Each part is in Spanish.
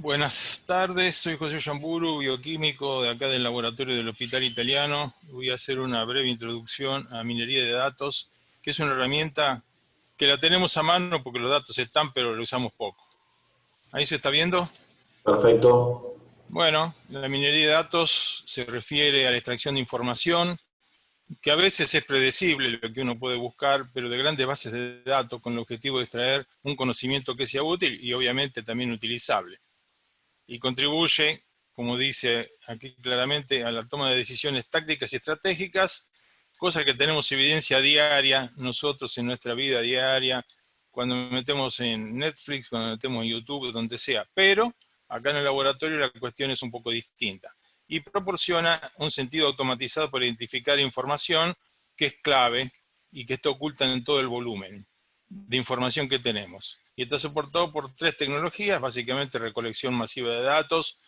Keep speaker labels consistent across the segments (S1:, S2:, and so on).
S1: Buenas tardes, soy José Yamburu, bioquímico de acá del laboratorio del Hospital Italiano. Voy a hacer una breve introducción a minería de datos, que es una herramienta que la tenemos a mano porque los datos están, pero la usamos poco. ¿Ahí se está viendo?
S2: Perfecto.
S1: Bueno, la minería de datos se refiere a la extracción de información, que a veces es predecible lo que uno puede buscar, pero de grandes bases de datos con el objetivo de extraer un conocimiento que sea útil y obviamente también utilizable. Y contribuye, como dice aquí claramente, a la toma de decisiones tácticas y estratégicas, cosa que tenemos evidencia diaria nosotros en nuestra vida diaria, cuando nos metemos en Netflix, cuando nos metemos en YouTube, donde sea. Pero acá en el laboratorio la cuestión es un poco distinta. Y proporciona un sentido automatizado para identificar información que es clave y que está oculta en todo el volumen de información que tenemos. Y está soportado por 3 tecnologías, básicamente recolección masiva de datos,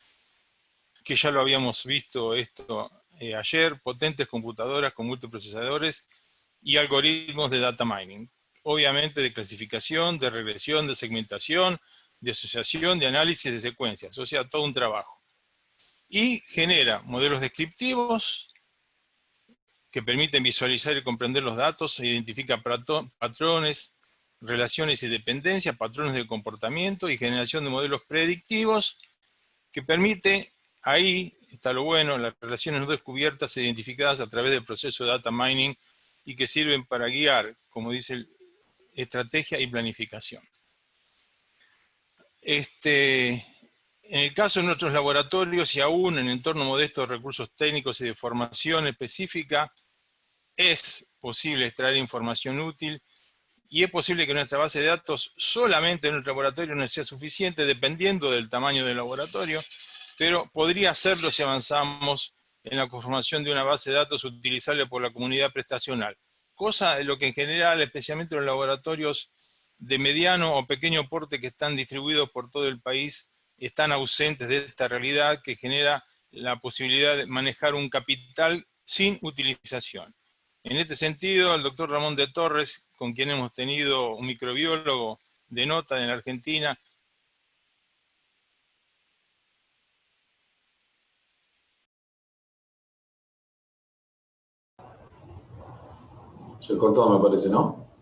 S1: que ya lo habíamos visto esto ayer, potentes computadoras con multiprocesadores y algoritmos de data mining. Obviamente de clasificación, de regresión, de segmentación, de asociación, de análisis de secuencias, o sea, todo un trabajo. Y genera modelos descriptivos que permiten visualizar y comprender los datos, e identifica patrones, relaciones y dependencias, patrones de comportamiento y generación de modelos predictivos que permite, ahí está lo bueno, las relaciones no descubiertas identificadas a través del proceso de data mining y que sirven para guiar, como dice, estrategia y planificación. En el caso de nuestros laboratorios y aún en entorno modesto de recursos técnicos y de formación específica, es posible extraer información útil y es posible que nuestra base de datos solamente en nuestro laboratorio no sea suficiente dependiendo del tamaño del laboratorio, pero podría hacerlo si avanzamos en la conformación de una base de datos utilizable por la comunidad prestacional, cosa de lo que en general, especialmente los laboratorios de mediano o pequeño porte que están distribuidos por todo el país, están ausentes de esta realidad que genera la posibilidad de manejar un capital sin utilización. En este sentido, el doctor Ramón de Torres, con quien hemos tenido un microbiólogo de nota en la Argentina.
S2: Se cortó, me parece, ¿no?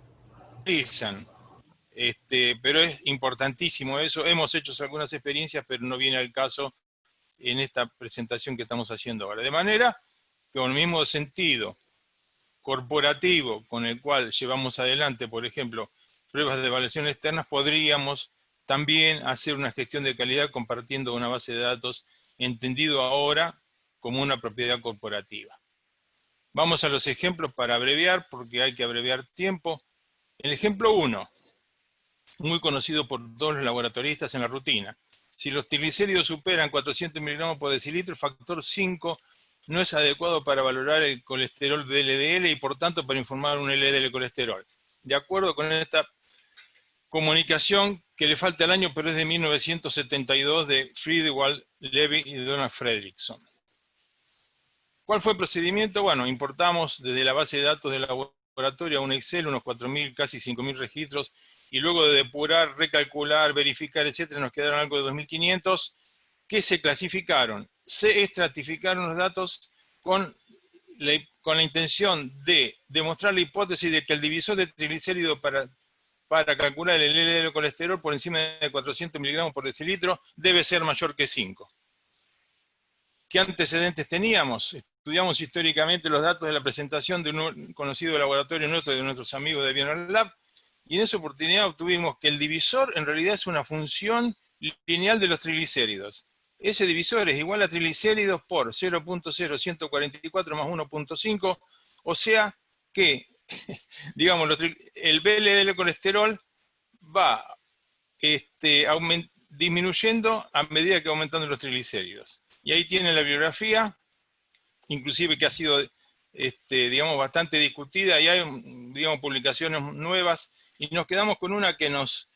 S1: Pero es importantísimo eso. Hemos hecho algunas experiencias, pero no viene al caso en esta presentación que estamos haciendo ahora. De manera que con el mismo sentido corporativo con el cual llevamos adelante, por ejemplo, pruebas de evaluación externas, podríamos también hacer una gestión de calidad compartiendo una base de datos entendido ahora como una propiedad corporativa. Vamos a los ejemplos para abreviar, porque hay que abreviar tiempo. El ejemplo 1, muy conocido por todos los laboratoristas en la rutina. Si los triglicéridos superan 400 miligramos por decilitro, el factor 5 no es adecuado para valorar el colesterol de LDL y por tanto para informar un LDL colesterol. De acuerdo con esta comunicación que le falta el año, pero es de 1972 de Friedewald Levy y Donald Fredrickson. ¿Cuál fue el procedimiento? Bueno, importamos desde la base de datos del laboratorio a un Excel unos 4.000, casi 5.000 registros, y luego de depurar, recalcular, verificar, etcétera, nos quedaron algo de 2.500 que se clasificaron. Se estratificaron los datos con la intención de demostrar la hipótesis de que el divisor de triglicéridos para calcular el LDL colesterol por encima de 400 miligramos por decilitro debe ser mayor que 5. ¿Qué antecedentes teníamos? Estudiamos históricamente los datos de la presentación de un conocido laboratorio nuestro, de nuestros amigos de BioNorLab, y en esa oportunidad obtuvimos que el divisor en realidad es una función lineal de los triglicéridos. Ese divisor es igual a triglicéridos por 0.0144 más 1.5, o sea que, digamos, el VLDL colesterol va disminuyendo a medida que aumentan los triglicéridos. Y ahí tienen la bibliografía, inclusive que ha sido, digamos, bastante discutida, y hay, digamos, publicaciones nuevas, y nos quedamos con una que nos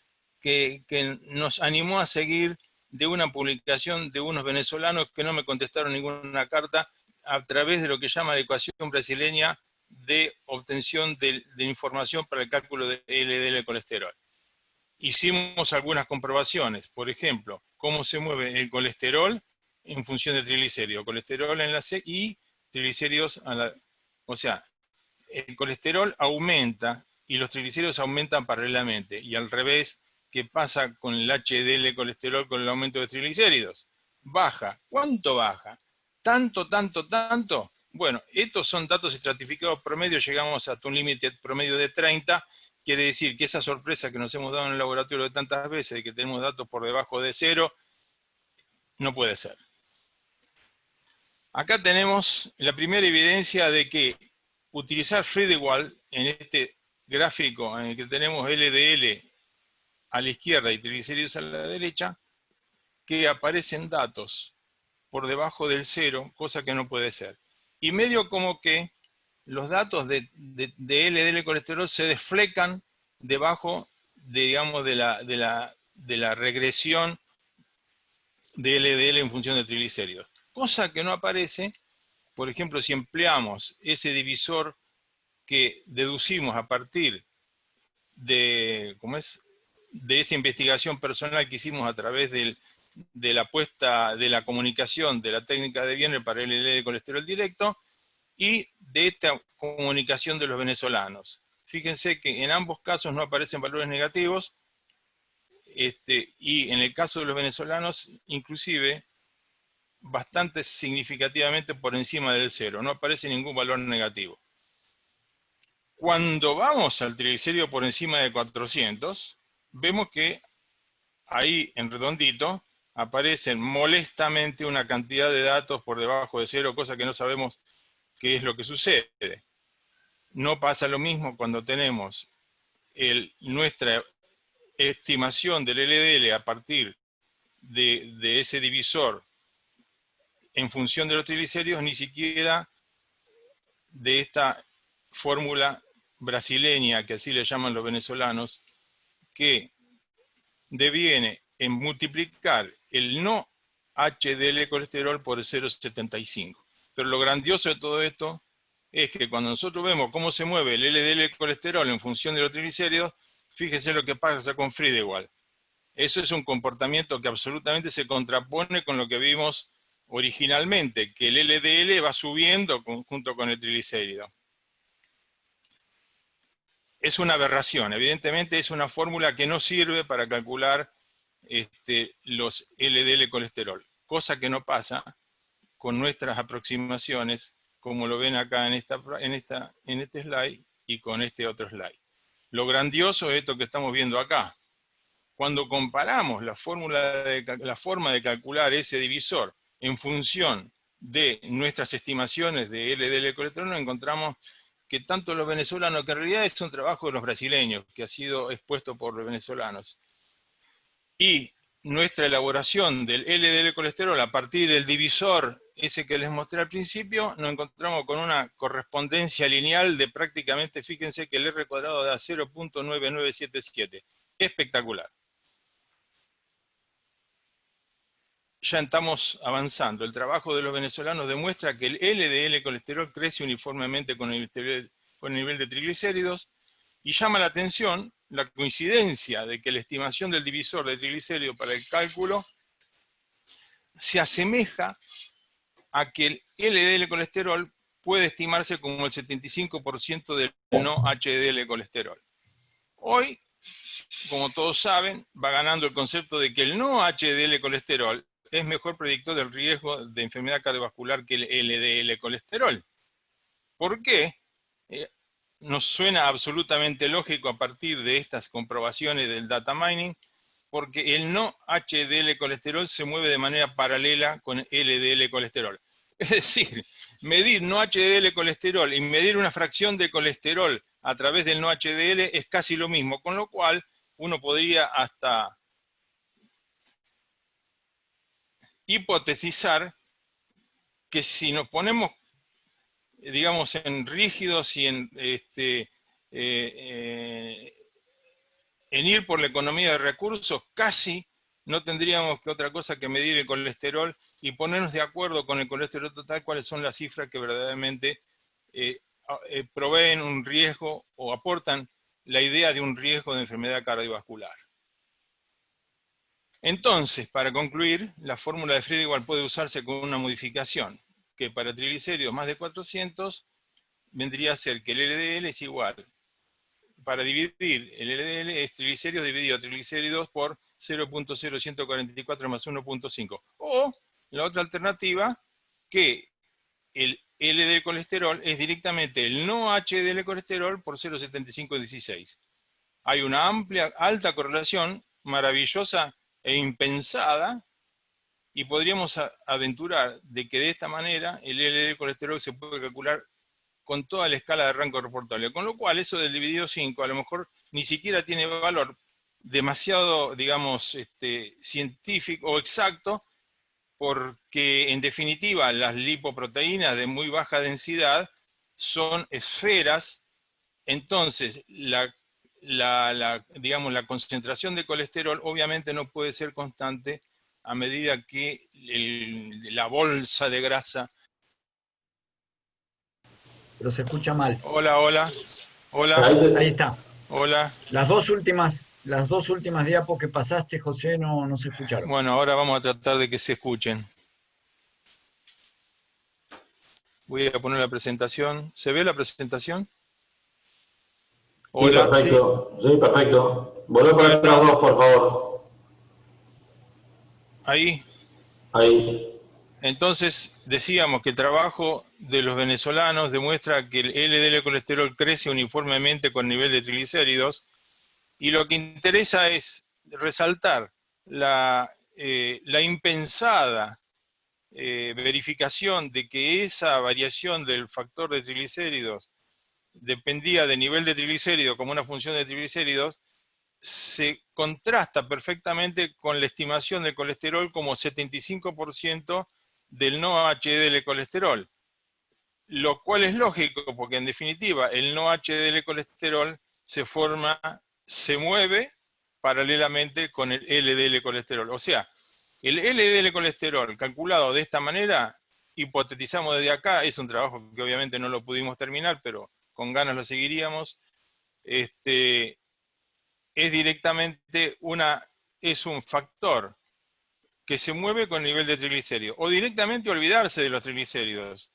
S1: animó a seguir, de una publicación de unos venezolanos que no me contestaron ninguna carta, a través de lo que llama la ecuación brasileña de obtención de información para el cálculo del LDL colesterol. Hicimos algunas comprobaciones, por ejemplo, cómo se mueve el colesterol en función de triglicéridos. Colesterol en la C y triglicéridos a la... O sea, el colesterol aumenta y los triglicéridos aumentan paralelamente. Y al revés, ¿qué pasa con el HDL colesterol con el aumento de triglicéridos? Baja. ¿Cuánto baja? ¿Tanto, tanto, tanto? Bueno, estos son datos estratificados promedio, llegamos hasta un límite promedio de 30, quiere decir que esa sorpresa que nos hemos dado en el laboratorio de tantas veces, de que tenemos datos por debajo de 0, no puede ser. Acá tenemos la primera evidencia de que utilizar Friedewald en este gráfico en el que tenemos LDL a la izquierda y triglicéridos a la derecha, que aparecen datos por debajo del 0, cosa que no puede ser. Y medio como que los datos de LDL colesterol se desflecan debajo de, digamos, de la regresión de LDL en función de triglicéridos. Cosa que no aparece, por ejemplo, si empleamos ese divisor que deducimos a partir de, de esa investigación personal que hicimos a través de la puesta de la comunicación de la técnica de Wiener para el LDL de colesterol directo y de esta comunicación de los venezolanos. Fíjense que en ambos casos no aparecen valores negativos, y en el caso de los venezolanos, inclusive, bastante significativamente por encima del 0, no aparece ningún valor negativo. Cuando vamos al triglicérido por encima de 400, vemos que ahí en redondito aparecen molestamente una cantidad de datos por debajo de 0, cosa que no sabemos qué es lo que sucede. No pasa lo mismo cuando tenemos nuestra estimación del LDL a partir de ese divisor en función de los triglicéridos, ni siquiera de esta fórmula brasileña, que así le llaman los venezolanos, que deviene en multiplicar el no HDL colesterol por 0,75. Pero lo grandioso de todo esto es que cuando nosotros vemos cómo se mueve el LDL colesterol en función de los triglicéridos, fíjense lo que pasa con Friedewald. Eso es un comportamiento que absolutamente se contrapone con lo que vimos originalmente, que el LDL va subiendo junto con el triglicérido. Es una aberración, evidentemente es una fórmula que no sirve para calcular los LDL colesterol, cosa que no pasa con nuestras aproximaciones, como lo ven acá en este slide y con este otro slide. Lo grandioso es esto que estamos viendo acá. Cuando comparamos la forma de calcular ese divisor en función de nuestras estimaciones de LDL colesterol, nos encontramos que tanto los venezolanos, que en realidad es un trabajo de los brasileños, que ha sido expuesto por los venezolanos, y nuestra elaboración del LDL colesterol a partir del divisor, ese que les mostré al principio, nos encontramos con una correspondencia lineal de prácticamente, fíjense que el R cuadrado da 0.9977. Espectacular. Ya estamos avanzando. El trabajo de los venezolanos demuestra que el LDL colesterol crece uniformemente con el nivel de triglicéridos, y llama la atención la coincidencia de que la estimación del divisor de triglicéridos para el cálculo se asemeja a que el LDL colesterol puede estimarse como el 75% del no HDL colesterol. Hoy, como todos saben, va ganando el concepto de que el no HDL colesterol es mejor predictor del riesgo de enfermedad cardiovascular que el LDL colesterol. ¿Por qué? Nos suena absolutamente lógico a partir de estas comprobaciones del data mining, porque el no HDL colesterol se mueve de manera paralela con LDL colesterol. Es decir, medir no HDL colesterol y medir una fracción de colesterol a través del no HDL es casi lo mismo, con lo cual uno podría hasta hipotetizar que si nos ponemos, digamos, en rígidos y en ir por la economía de recursos, casi no tendríamos que otra cosa que medir el colesterol y ponernos de acuerdo con el colesterol total cuáles son las cifras que verdaderamente proveen un riesgo o aportan la idea de un riesgo de enfermedad cardiovascular. Entonces, para concluir, la fórmula de Friedewald puede usarse con una modificación, que para triglicéridos más de 400 vendría a ser que el LDL es igual. Para dividir, el LDL es triglicéridos dividido triglicéridos por 0.0144 más 1.5. O la otra alternativa, que el LDL colesterol es directamente el no HDL colesterol por 0.7516. Hay una alta correlación, maravillosa e impensada, y podríamos aventurar de que de esta manera el LDL colesterol se puede calcular con toda la escala de rango reportable, con lo cual eso del dividido 5 a lo mejor ni siquiera tiene valor demasiado, digamos, científico o exacto, porque en definitiva las lipoproteínas de muy baja densidad son esferas. Entonces digamos, la concentración de colesterol obviamente no puede ser constante a medida que la bolsa de grasa...
S3: Pero se escucha mal.
S1: Hola, hola. Hola.
S3: Ahí está.
S1: Hola.
S3: Las dos últimas diapos que pasaste, José, no se escucharon.
S1: Bueno, ahora vamos a tratar de que se escuchen. Voy a poner la presentación. ¿Se ve la presentación? Hola.
S2: Sí, perfecto. Sí, perfecto. Volvé a poner las dos, por favor.
S1: Ahí.
S2: Ahí.
S1: Entonces, decíamos que el trabajo de los venezolanos demuestra que el LDL colesterol crece uniformemente con el nivel de triglicéridos, y lo que interesa es resaltar la impensada verificación de que esa variación del factor de triglicéridos dependía del nivel de triglicéridos como una función de triglicéridos, se contrasta perfectamente con la estimación del colesterol como 75% del no HDL colesterol, lo cual es lógico porque en definitiva el no HDL colesterol se mueve paralelamente con el LDL colesterol. O sea, el LDL colesterol calculado de esta manera, hipotetizamos desde acá, es un trabajo que obviamente no lo pudimos terminar, pero con ganas lo seguiríamos, es directamente es un factor que se mueve con el nivel de triglicéridos, o directamente olvidarse de los triglicéridos.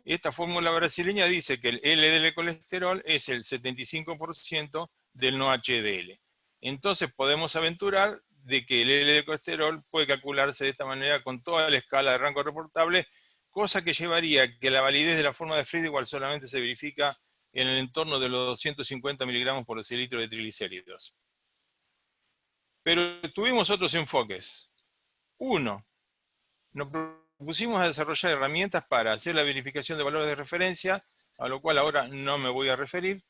S1: Esta fórmula brasileña dice que el LDL colesterol es el 75% del no HDL. Entonces podemos aventurar de que el LDL colesterol puede calcularse de esta manera con toda la escala de rango reportable, cosa que llevaría a que la validez de la fórmula de Friedewald solamente se verifica en el entorno de los 250 miligramos por decilitro de triglicéridos. Pero tuvimos otros enfoques. Uno, nos propusimos a desarrollar herramientas para hacer la verificación de valores de referencia, a lo cual ahora no me voy a referir,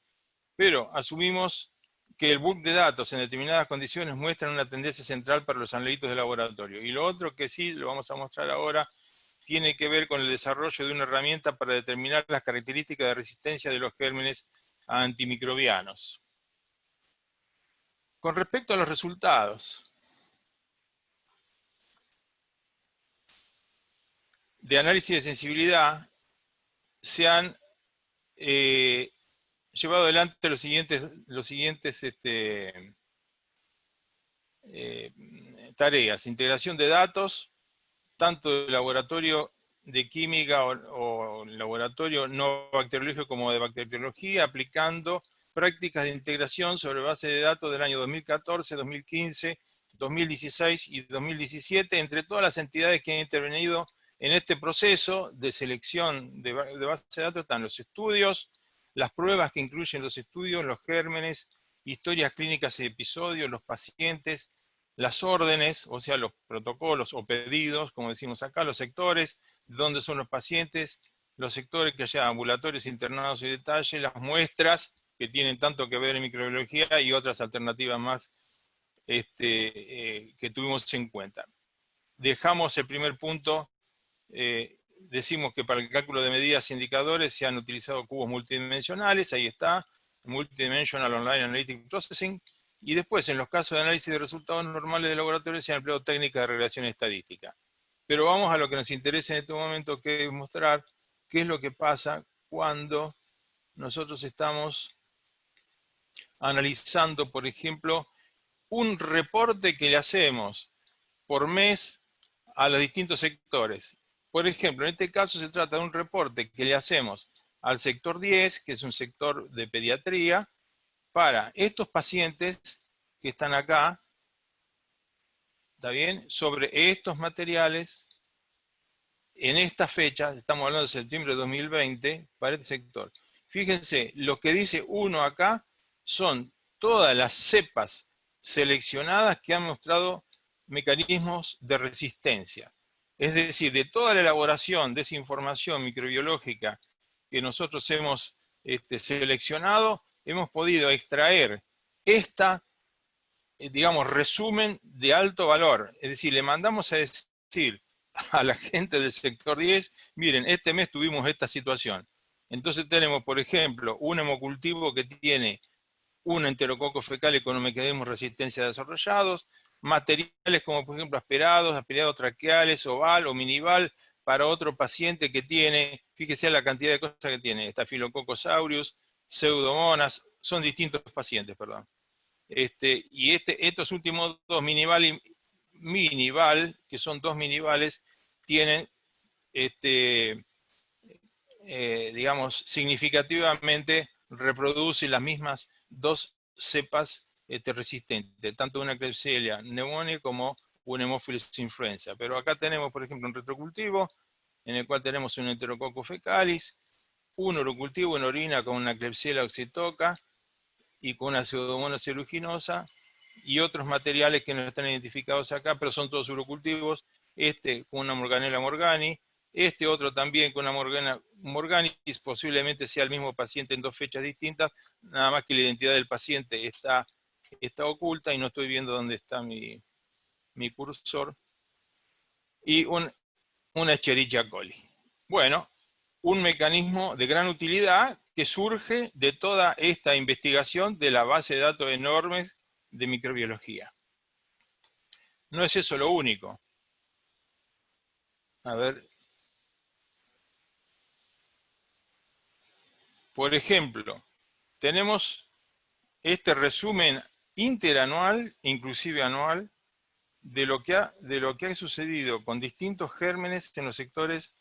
S1: pero asumimos que el bulk de datos en determinadas condiciones muestran una tendencia central para los analíticos de laboratorio. Y lo otro que sí lo vamos a mostrar ahora tiene que ver con el desarrollo de una herramienta para determinar las características de resistencia de los gérmenes a antimicrobianos. Con respecto a los resultados de análisis de sensibilidad, se han llevado adelante los siguientes tareas: integración de datos, tanto del laboratorio de química o laboratorio no bacteriológico como de bacteriología, aplicando prácticas de integración sobre base de datos del año 2014, 2015, 2016 y 2017, entre todas las entidades que han intervenido en este proceso de selección de base de datos. Están los estudios, las pruebas que incluyen los estudios, los gérmenes, historias clínicas y episodios, los pacientes, las órdenes, o sea, los protocolos o pedidos, como decimos acá, los sectores, dónde son los pacientes, los sectores que haya ambulatorios, internados y detalle, las muestras que tienen tanto que ver en microbiología y otras alternativas más que tuvimos en cuenta. Dejamos el primer punto, decimos que para el cálculo de medidas e indicadores se han utilizado cubos multidimensionales, ahí está, Multidimensional Online Analytic Processing, y después en los casos de análisis de resultados normales de laboratorio se han empleado técnicas de regresión estadística. Pero vamos a lo que nos interesa en este momento, que es mostrar qué es lo que pasa cuando nosotros estamos analizando, por ejemplo, un reporte que le hacemos por mes a los distintos sectores. Por ejemplo, en este caso se trata de un reporte que le hacemos al sector 10, que es un sector de pediatría, para estos pacientes que están acá, ¿está bien? Sobre estos materiales, en esta fecha, estamos hablando de septiembre de 2020, para este sector. Fíjense, lo que dice 1 acá son todas las cepas seleccionadas que han mostrado mecanismos de resistencia. Es decir, de toda la elaboración de esa información microbiológica que nosotros hemos seleccionado, hemos podido extraer esta, digamos, resumen de alto valor. Es decir, le mandamos a decir a la gente del sector 10, miren, este mes tuvimos esta situación. Entonces tenemos, por ejemplo, un hemocultivo que tiene un enterococo fecal con un mecanismo de resistencia desarrollados, materiales como por ejemplo aspirados traqueales, oval o minival, para otro paciente que tiene, fíjese la cantidad de cosas que tiene, Staphylococcus aureus, Pseudomonas, son distintos pacientes, perdón. Y estos últimos dos, minival y minival, que son dos minivales, tienen, digamos, significativamente reproducen las mismas dos cepas resistentes, tanto una Klebsiella pneumoniae como un Haemophilus influenza. Pero acá tenemos, por ejemplo, un retrocultivo en el cual tenemos un Enterococcus fecalis, un urocultivo en orina con una Klebsiella oxytoca y con una Pseudomonas aeruginosa, y otros materiales que no están identificados acá, pero son todos urocultivos, con una Morganella morgani, otro también con una Morgana morganis, posiblemente sea el mismo paciente en dos fechas distintas, nada más que la identidad del paciente está oculta y no estoy viendo dónde está mi cursor, y una Escherichia coli. Bueno, un mecanismo de gran utilidad que surge de toda esta investigación de la base de datos enormes de microbiología. No es eso lo único. A ver. Por ejemplo, tenemos este resumen interanual, inclusive anual, de lo que ha sucedido con distintos gérmenes en los sectores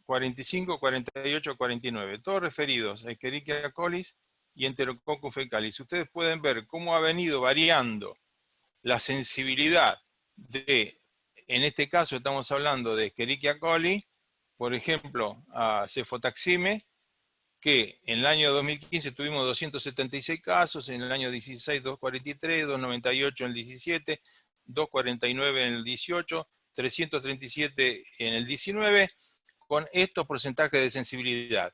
S1: 45, 48, 49, todos referidos a Escherichia coli y Enterococcus fecalis. Ustedes pueden ver cómo ha venido variando la sensibilidad en este caso estamos hablando de Escherichia coli, por ejemplo, a cefotaxime, que en el año 2015 tuvimos 276 casos, en el año 16 243, 298 en el 17, 249 en el 18, 337 en el 19, con estos porcentajes de sensibilidad.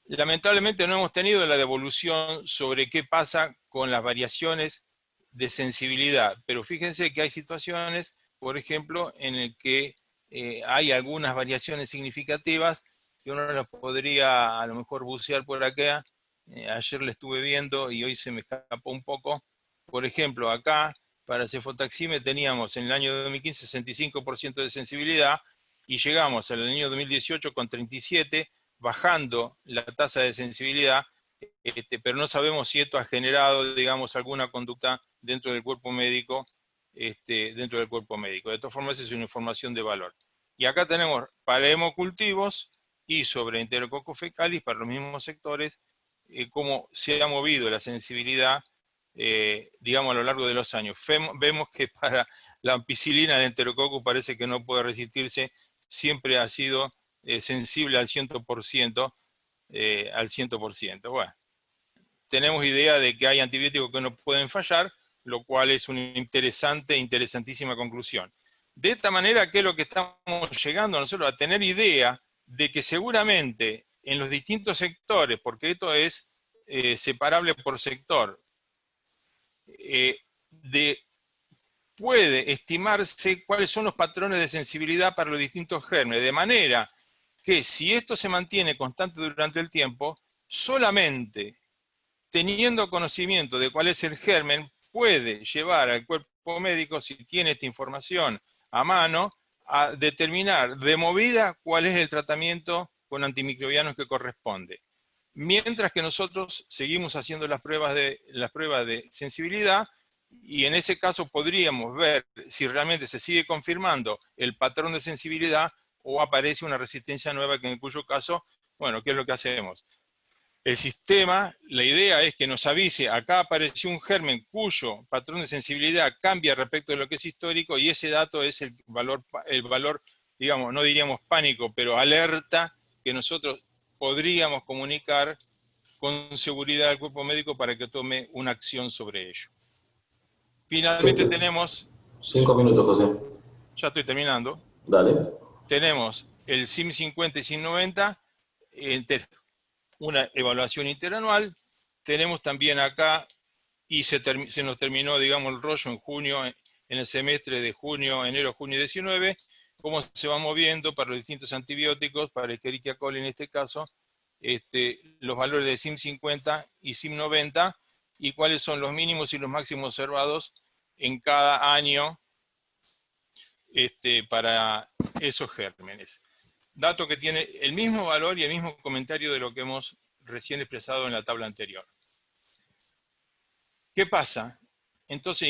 S1: Lamentablemente no hemos tenido la devolución sobre qué pasa con las variaciones de sensibilidad, pero fíjense que hay situaciones, por ejemplo, en el que hay algunas variaciones significativas que uno las podría a lo mejor bucear por acá. Ayer le estuve viendo y hoy se me escapó un poco. Por ejemplo, acá para cefotaxime teníamos en el año 2015 65% de sensibilidad y llegamos al año 2018 con 37%, bajando la tasa de sensibilidad, pero no sabemos si esto ha generado, digamos, alguna conducta dentro del cuerpo médico, De todas formas, es una información de valor. Y acá tenemos para hemocultivos y sobre Enterococcus fecalis, para los mismos sectores, cómo se ha movido la sensibilidad, digamos, a lo largo de los años. Vemos que para la ampicilina de Enterococcus parece que no puede resistirse, siempre ha sido sensible al 100%, Bueno, tenemos idea de que hay antibióticos que no pueden fallar, lo cual es una interesantísima conclusión. De esta manera, ¿qué es lo que estamos llegando nosotros? A tener idea de que seguramente en los distintos sectores, porque esto es separable por sector, puede estimarse cuáles son los patrones de sensibilidad para los distintos gérmenes, de manera que si esto se mantiene constante durante el tiempo, solamente teniendo conocimiento de cuál es el germen, puede llevar al cuerpo médico, si tiene esta información a mano, a determinar de movida cuál es el tratamiento con antimicrobianos que corresponde. Mientras que nosotros seguimos haciendo las pruebas de sensibilidad y en ese caso podríamos ver si realmente se sigue confirmando el patrón de sensibilidad o aparece una resistencia nueva, que en cuyo caso, bueno, ¿qué es lo que hacemos? El sistema, la idea es que nos avise, acá apareció un germen cuyo patrón de sensibilidad cambia respecto de lo que es histórico, y ese dato es el valor, digamos, no diríamos pánico, pero alerta, que nosotros podríamos comunicar con seguridad al cuerpo médico para que tome una acción sobre ello. Finalmente tenemos...
S2: 5 minutos, José.
S1: Ya estoy terminando.
S2: Dale.
S1: Tenemos el SIM 50 y SIM 90, una evaluación interanual. Tenemos también acá, y se nos terminó, digamos, el rollo en junio, en el semestre de junio, enero-junio 19, cómo se va moviendo para los distintos antibióticos, para Escherichia coli en este caso, los valores de SIM 50 y SIM 90, y cuáles son los mínimos y los máximos observados en cada año para esos gérmenes. Dato que tiene el mismo valor y el mismo comentario de lo que hemos recién expresado en la tabla anterior. ¿Qué pasa? Entonces,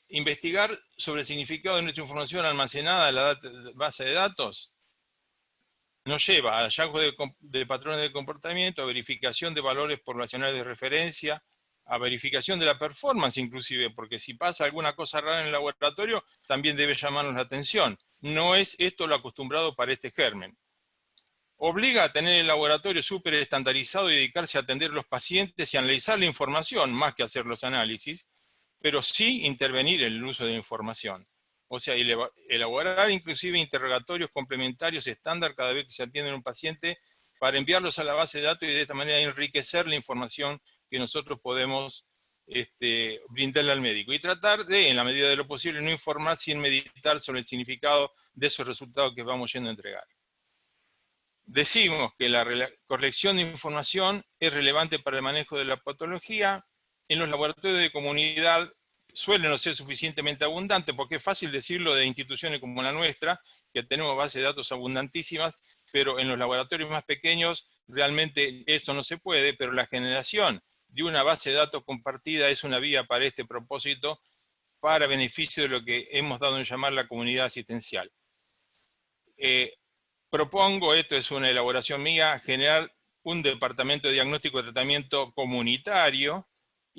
S1: investigar sobre el significado de nuestra información almacenada en la base de datos nos lleva a hallazgos de patrones de comportamiento, a verificación de valores poblacionales de referencia, a verificación de la performance inclusive, porque si pasa alguna cosa rara en el laboratorio, también debe llamarnos la atención. No es esto lo acostumbrado para este germen. Obliga a tener el laboratorio súper estandarizado y dedicarse a atender a los pacientes y analizar la información, más que hacer los análisis, pero sí intervenir en el uso de la información. O sea, elaborar inclusive interrogatorios complementarios estándar cada vez que se atiende a un paciente para enviarlos a la base de datos y de esta manera enriquecer la información que nosotros podemos brindarle al médico. Y tratar de, en la medida de lo posible, no informar sin meditar sobre el significado de esos resultados que vamos yendo a entregar. Decimos que la colección de información es relevante para el manejo de la patología. En los laboratorios de comunidad suelen no ser suficientemente abundantes, porque es fácil decirlo de instituciones como la nuestra, que tenemos bases de datos abundantísimas, pero en los laboratorios más pequeños realmente esto no se puede, pero la generación de una base de datos compartida es una vía para este propósito, para beneficio de lo que hemos dado en llamar la comunidad asistencial. Propongo, esto es una elaboración mía, generar un departamento de diagnóstico y tratamiento comunitario,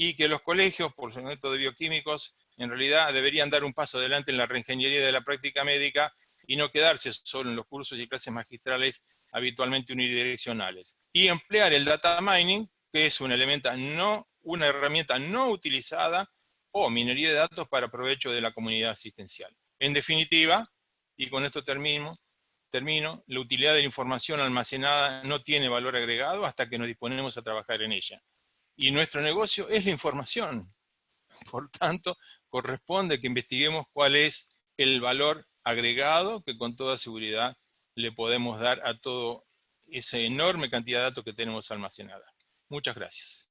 S1: y que los colegios, por su método de bioquímicos, en realidad deberían dar un paso adelante en la reingeniería de la práctica médica y no quedarse solo en los cursos y clases magistrales habitualmente unidireccionales. Y emplear el data mining, que es una herramienta no utilizada, o minería de datos para provecho de la comunidad asistencial. En definitiva, y con esto termino, la utilidad de la información almacenada no tiene valor agregado hasta que nos disponemos a trabajar en ella. Y nuestro negocio es la información. Por tanto, corresponde que investiguemos cuál es el valor agregado que con toda seguridad le podemos dar a toda esa enorme cantidad de datos que tenemos almacenada. Muchas gracias.